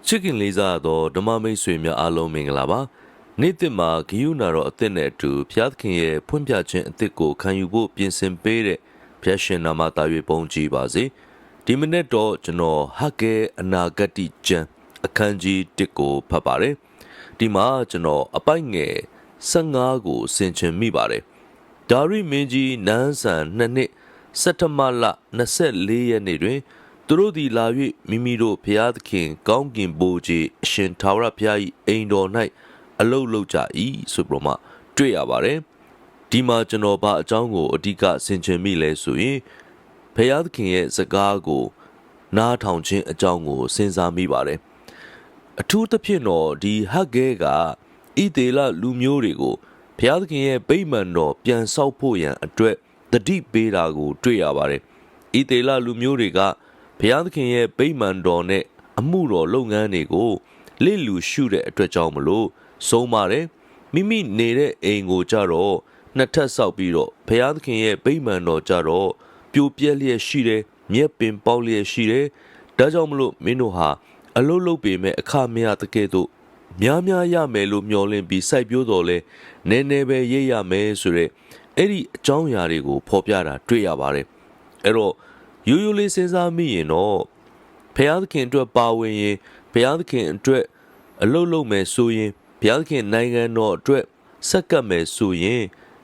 ချစ်ခင်လေးစားသောဓမ္မမိတ်ဆွေများအားလုံးမင်္ဂလာပါနေ့တစ်မှာဂယုဏတော်အသစ်နဲ့အတူဘုရားသခင်ရဲ့ဖွင့်ပြခြင်းအသစ်ကိုခံယူဖို့ပြင်ဆင်ပေးတဲ့ဘုရားရှင်နာမသား၍ပုံကြည်ပါစေဒီမိနစ်တော့ကျွန်တော်ဟဂ္ဂဲအနာဂတိကျမ်းအခန်းကြီး1ကိုဖတ်ပါတယ်ဒီမှာကျွန်တော်အပိုက်ငယ်15ကိုဆင်ခြင်မိပါတယ်ဒါရိမင်းကြီးနန်းဆန်2နှစ်စက်တဘာလ24ရက်နေ့တွင်သူတို့သည်လာ၍မိမိတို့ဘုရားသခင်ကောင်းကင်ဘိုးကြီးအရှင်ထာဝရဘုရား၏အိမ်တော်၌အလုလုပ်ကြ၏ဆိုပြီးမှတွေ့ရပါတယ်ဒီမှာကျွန်တော်ဘာအကြောင်းကိုအဓိကဆင်ခြင်မိလဲဆိုရင်ဘုရားသခင်ရဲ့စကားကိုနားထောင်ခြင်းအကြောင်းကိုစဉ်းစားမိပါတယ်အထူးသဖြင့်တော့ဒီဟဂ္ဂဲကဣသေလလူမျိုးတွေကိုဘုရားသခင်ရဲ့ဗိမာန်တော်ပြန်ဆောက်ဖို့ရန်အတွက်တတိပေးတာကိုတွေ့ရပါတယ်ဣသေလလူမျိုးတွေကဘုရားသခင်ရဲ့ဗိမာန်တော်နဲ့အမှုတော်လုပ်ငန်းတွေကိုလစ်လူရှုတဲ့အတွက်ကြောင့်မလို့ဆုံးပါတယ်မိမိနေတဲ့အိမ်ကိုကြတော့နှစ်ထပ်ဆောက်ပြီးတော့ဘုရားသခင်ရဲ့ဗိမာန်တော်ကြတော့ပြိုပြက်လျက်ရှိတယ်မြက်ပင်ပေါက်လျက်ရှိတယ်ဒါကြောင့်မလို့မင်းတို့ဟာအလုပ်လုပ်ပေမဲ့အခမရတကယ်တော့များများရမယ်လို့မျှော်လင့်ပြီးစိုက်ပျိုးတော်လဲနည်းနည်းပဲရိပ်ရမယ်ဆိုတဲ့အဲ့ဒီအကြောင်းအရာတွေကိုဖော်ပြတာတွေ့ရပါတယ်အဲ့တော့ရိုးရိုးလေးစဉ်းစားမိရင်တော့ဘုရားသခင်အတွက်ပါဝင်ရင်ဘုရားသခင်အတွက်အလုပ်လုပ်မယ်ဆိုရင်ဘုရားသခင်နိုင်ငံတော်အတွက်ဆက်ကပ်မယ်ဆိုရင်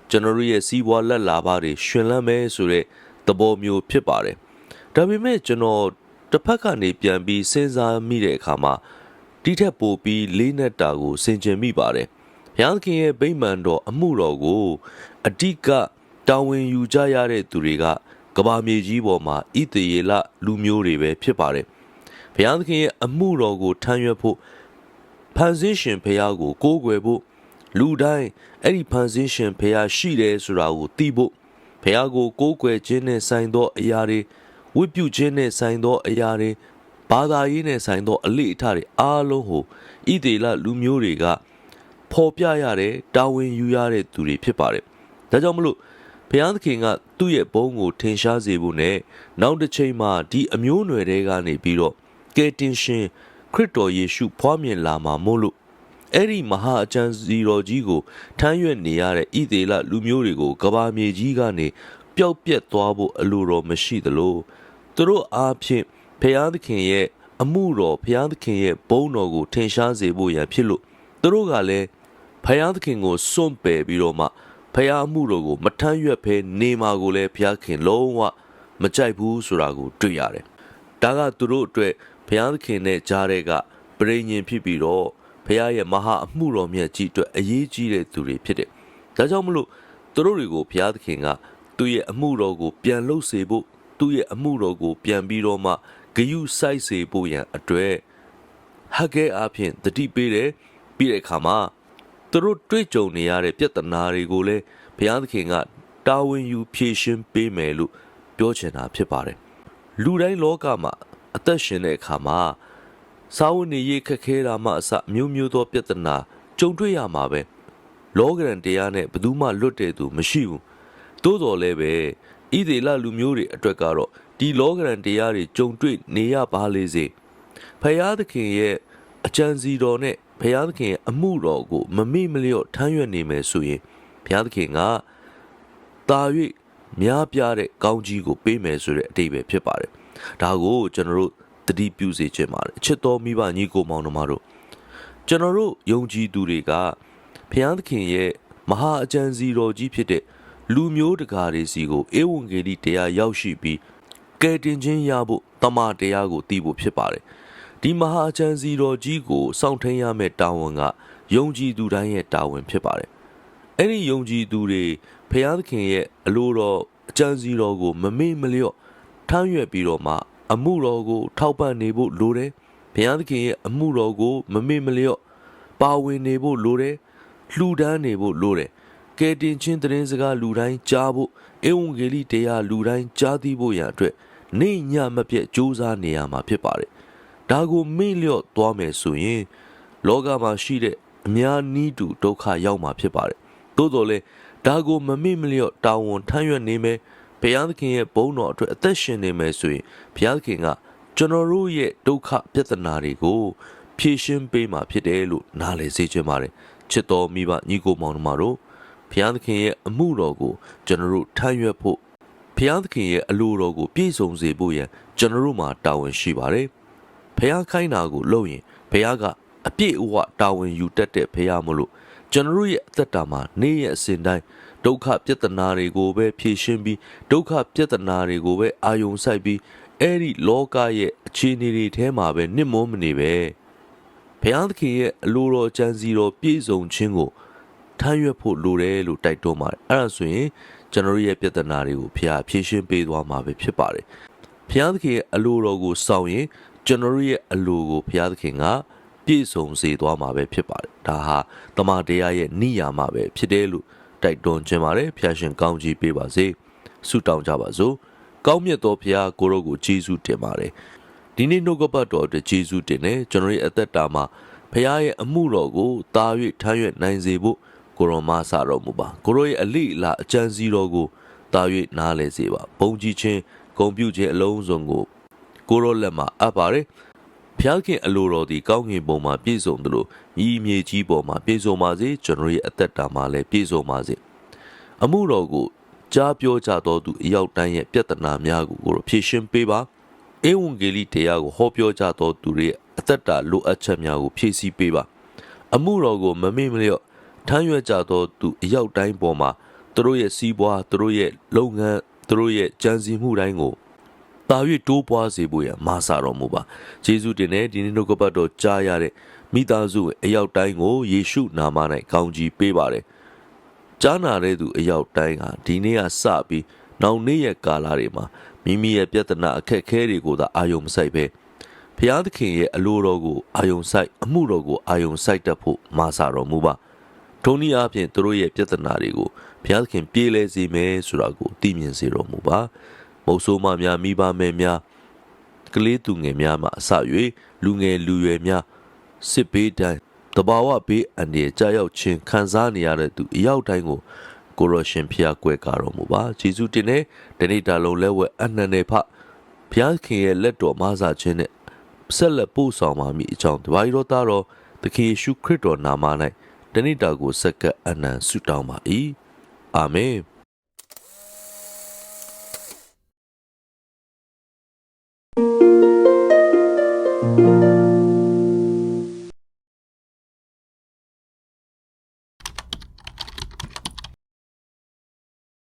ကျွန်တော်ရဲ့စီးပွားလက်လာပါတွေရှင်လန်းမယ်ဆိုတဲ့သဘောမျိုးဖြစ်ပါတယ်ဒါပေမဲ့ကျွန်တော်တစ်ဖက်ကနေပြန်ပြီးစဉ်းစားမိတဲ့အခါမှာဒီထက်ပိုပြီးလေးနက်တာကိုဆင်ခြင်မိပါတယ်ဘုရားသခင်ရဲ့ဗိမာန်တော်အမှုတော်ကိုအဓိကတာဝန်ယူကြရတဲ့သူတွေကကဘာမြေကြီးပေါ်မှာဣသေရေလလူမျိုးတွေပဲဖြစ်ပါတယ်ဘုရားသခင်ရဲ့အမှုတော်ကိုထမ်းရွက်ဖို့ဖန်ဆင်းရှင်ဘုရားကိုကိုးကွယ်ဖို့လူတိုင်းအဲ့ဒီဖန်ဆင်းရှင်ဘုရားရှိတယ်ဆိုတာကိုသိဖို့ဘုရားကိုကိုးကွယ်ခြင်းနဲ့ဆိုင်သောအရာတွေဝတ်ပြုခြင်းနဲ့ဆိုင်သောအရာတွေဘာသာရေးနဲ့ဆိုင်သောအလေ့အထတွေအားလုံးကိုဣသေလလူမျိုးတွေကဖော်ပြရတဲ့တာဝန်ယူရတဲ့သူတွေဖြစ်ပါတယ်ဒါကြောင့်မလို့ဘုရားသခင်ကသူ့ရဲ့ဘုန်းကိုထင်ရှားစေဖို့နဲ့နောက်တစ်ချိန်မှာဒီအမျိုးနွယ်တွေကနေပြီးတော့ကယ်တင်ရှင်ခရစ်တော်ယေရှုဖွားမြင်လာမှာမို့လို့အဲ့ဒီမဟာအကျမ်းစီတော်ကြီးကိုထမ်းရွက်နေရတဲ့ဣသေလလူမျိုးတွေကိုကဘာမြေကြီးကနေပျောက်ပြက်သွားဖို့အလိုတော်မရှိသလိုသူတို့အားဖြင့်ဘုရားသခင်ရဲ့အမှုတော်ဘုရားသခင်ရဲ့ဘုန်းတော်ကိုထင်ရှားစေဖို့ရန်ဖြစ်လို့သူတို့ကလည်းဘုရားသခင်ကိုစွန့်ပယ်ပြီးတော့မှဘုရားမှုတော်ကိုမထမ်းရွက်ဖဲနေမှာကိုလည်းဘုရားခင်လုံးဝမကြိုက်ဘူးဆိုတာကိုတွေ့ရတယ်။ဒါကသူတို့အတွက်ဘုရားသခင်နဲ့ကြားတဲ့ကပရိညင်ဖြစ်ပြီးတော့ဘုရားရဲ့မဟာအမှုတော်မြတ်ကြီးအတွက်အရေးကြီးတဲ့သူတွေဖြစ်တယ်။ဒါကြောင့်မလို့သူတို့တွေကိုဘုရားသခင်ကသူ့ရဲ့အမှုတော်ကိုပြန်လှုပ်စေဖို့သူ့ရဲ့အမှုတော်ကိုပြန်ပြီးတော့မှဂရုစိုက်စေဖို့ရန်အတွက်ဟဂ္ဂဲအားဖြင့်တတိပေးတယ်ပြီးတဲ့အခါမှာသူတို့တွေ့ကြုံနေရတဲ့ပြဿနာတွေကိုလည်းဘုရားသခင်ကတာဝန်ယူဖြေရှင်းပေးမယ်လို့ပြောချင်တာဖြစ်ပါတယ်လူတိုင်းလောကမှာအသက်ရှင်တဲ့အခါမှာစာဝတ်နေရေးခက်ခဲတာမှအစမျိုးမျိုးသောပြဿနာကြုံတွေ့ရမှာပဲလောကရန်တရားနဲ့ဘယ်သူမှလွတ်တဲ့သူမရှိဘူးသို့တော်လည်းပဲဣသေလလူမျိုးတွေအတွက်ကတော့ဒီလောကရန်တရားတွေကြုံတွေ့နေရပါလေစေဘုရားသခင်ရဲ့အကြံစီတော်နဲ့ဘုရားသခင်ရဲ့အမှုတော်ကိုမမေ့မလျော့ထမ်းရွက်နေမယ်ဆိုရင်ဘုရားသခင်ကတာ၍များပြားတဲ့ကောင်းကြီးကိုပေးမယ်ဆိုတဲ့အတိတ်ပဲဖြစ်ပါတယ်ဒါကိုကျွန်တော်တို့သတိပြုစေချင်ပါတယ်အချစ်တော်မိဘညီကိုမောင်နှမတို့ကျွန်တော်တို့ယုံကြည်သူတွေကဘုရားသခင်ရဲ့မဟာအကြံစီတော်ကြီးဖြစ်တဲ့လူမျိုးတကာတွေစီကိုဧဝံဂေလိတရားရောက်ရှိပြီးကယ်တင်ခြင်းရဖို့တမန်တရားကိုသိဖို့ဖြစ်ပါတယ်ဒီမဟာချမ်းစီတော်ကြီးကိုစောင့်ထိန်ရမယ့်တာဝန်ကယုံကြည်သူတိုင်းရဲ့တာဝန်ဖြစ်ပါတယ်အဲ့ဒီယုံကြည်သူတွေဘုရားသခင်ရဲ့အလိုတော်အချမ်းစီတော်ကိုမမေ့မလျော့ထမ်းရွက်ပြီးတော့မှအမှုတော်ကိုထောက်ပံ့နေဖို့လိုတယ်ဘုရားသခင်ရဲ့အမှုတော်ကိုမမေ့မလျော့ပါဝင်နေဖို့လိုတယ်လှူဒန်းနေဖို့လိုတယ်ကယ်တင်ခြင်းသတင်းစကားလူတိုင်းကြားဖို့ဧဝံဂေလိတရားလူတိုင်းကြားသိဖို့ရန်အတွက်နေ့ညမပြတ်ကြိုးစားနေရမှာဖြစ်ပါတယ်ဒါကိုမေ့လျော့သွားမယ်ဆိုရင်လောကမှာရှိတဲ့အများနီးတူဒုက္ခရောက်မှာဖြစ်ပါတယ်သို့တော်လည်းဒါကိုမမေ့မလျော့တာဝန်ထမ်းရွက်နေမယ်ဘုရားသခင်ရဲ့ဘုန်းတော်အတွက်အသက်ရှင်နေမယ်ဆိုရင်ဘုရားသခင်ကကျွန်တော်တို့ရဲ့ဒုက္ခပြဿနာတွေကို ဖြည့်ရှင်းပေးမှာဖြစ်တယ်လို့နားလည်စေချင်ပါတယ်ချစ်တော်မိဘညီကိုမောင်နှမတို့ဘုရားသခင်ရဲ့အမှုတော်ကိုကျွန်တော်တို့ထမ်းရွက်ဖို့ဘုရားသခင်ရဲ့အလိုတော်ကိုပြည့်စုံစေဖို့ရန်ကျွန်တော်တို့မှာတာဝန်ရှိပါတယ်ဘုရားခိုင်းတာကိုလုပ်ရင်ဘုရားကအပြည့်အဝတာဝန်ယူတတ်တဲ့ဘုရားမလို့ကျွန်တော်တို့ရဲ့အသက်တာမှာနေ့ရက်အစဉ်တိုင်းဒုက္ခပြဿနာတွေကိုပဲဖြေရှင်းပြီးဒုက္ခပြဿနာတွေကိုပဲအာယုံစိုက်ပြီးအဲ့ဒီလောကရဲ့အခြေအနေတွေထဲမှာပဲနှစ်မွန်းမနေပဲဘုရားသခင်ရဲ့အလိုတော်ကြံစီတော်ပြည့်စုံခြင်းကိုထမ်းရွက်ဖို့လိုတယ်လို့တိုက်တွန်းပါတယ်အဲ့ဒါဆိုရင်ကျွန်တော်ရဲ့ပြဿနာတွေကိုဘုရားဖြေရှင်းပေးသွားမှာပဲဖြစ်ပါတယ်ဘုရားသခင်ရဲ့အလိုတော်ကိုစောင့်ရင်ကျွန်တော်ရဲ့အလိုကိုဘုရားသခင်ကပြည့်စုံစေသွားမှာပဲဖြစ်ပါတယ်ဒါဟာတမန်တရားရဲ့နိယာမပဲဖြစ်တယ်လို့တိုက်တွန်းခြင်းပါတယ်ဖျာရှင်ကောင်းကြီးပေးပါစေဆုတောင်းကြပါစို့ကောင်းမြတ်သောဘုရားကိုရောကိုယေရှုတင်ပါတယ်ဒီနေ့နှုတ်ကပတ်တော်အတွက်ယေရှုတင်တယ်ကျွန်တော်ရဲ့အသက်တာမှာဘုရားရဲ့အမှုတော်ကိုတာ၍ထမ်းရွက်နိုင်စေဖို့ကိုရောမဆတော်မူပါကိုရောရဲ့အလိအလာအကြံစီတော်ကိုတာ၍နားလည်စေပါဘုံကြီးခြင်းဂုဏ်ပြုခြင်းအလုံးစုံကိုကိုရောလက်မှာအပ်ပါတယ်ဘုရားခင်အလိုတော်ဒီကောင်းကင်ဘုံမှာပြည့်စုံတယ်လို့ဤမြေကြီးပေါ်မှာပြည့်စုံပါစေကျွန်တော်ရဲ့အသက်တာမှာလည်းပြည့်စုံပါစေအမှုတော်ကိုကြားပြောကြတော်သူအရောက်တိုင်းရဲ့ပြဿနာများကိုကိုဖြေရှင်းပေးပါဧဝံဂေလိတရားကိုဟောပြောကြတော်သူတွေရဲ့အသက်တာလိုအပ်ချက်များကိုဖြည့်ဆည်းပေးပါအမှုတော်ကိုမမေ့မလျော့ထမ်းရွက်ကြတော်သူအရောက်တိုင်းပေါ်မှာသူတို့ရဲ့စီးပွားသူတို့ရဲ့လုပ်ငန်းသူတို့ရဲ့ကြံစည်မှုတိုင်းကိုတာ၍တိုးပွားစေဖို့ရမာစာတော်မူပါယေရှုတင်တဲ့ဒီနေ့နှုတ်ကပတ်တော်ကြားရတဲ့မိသားစုအရောက်တိုင်းကိုယေရှုနာမ၌ကောင်းကြီးပေးပါတယ်ကြားနာတဲ့သူအရောက်တိုင်းဟာဒီနေ့ကစပြီးနောက်နေ့ရက်ကာလတွေမှာမိမိရဲ့ပြဿနာအခက်အခဲတွေကိုသာအာယုံမစိုက်ပဲဘုရားသခင်ရဲ့အလိုတော်ကိုအာယုံစိုက်အမှုတော်ကိုအာယုံစိုက်တတ်ဖို့မာစာတော်မူပါထိုနည်းအားဖြင့်သူတို့ရဲ့ပြဿနာတွေကိုဘုရားသခင်ပြေလည်စေမယ်ဆိုတာကိုသိမြင်စေတော်မူပါမုတ်ဆိုးမများမိဘမဲများကလေးသူငယ်များမှအစ၍လူငယ်လူရွယ်များစစ်ဘေးတိုင်းတဘာဝဘေးအန္တရာယ်ကြောက်ရောက်ခြင်းခံစားနေရတဲ့သူအရောက်တိုင်းကိုကိုရရှင်ဖျားကွယ်ကာတော်မူပါဂျေဇုတင်တဲ့တနေ့တာလုံးလက်ဝဲအနှံနေဖဘုရားခင်ရဲ့လက်တော်မဆာခြင်းနဲ့ဆက်လက်ပို့ဆောင်ပါမည်အကြောင်းတပါးတော်သားတော်သခင်ယေရှုခရစ်တော်နာမ၌တနေ့တာကိုစက္ကပ်အနံဆုတောင်းပါ၏အာမင်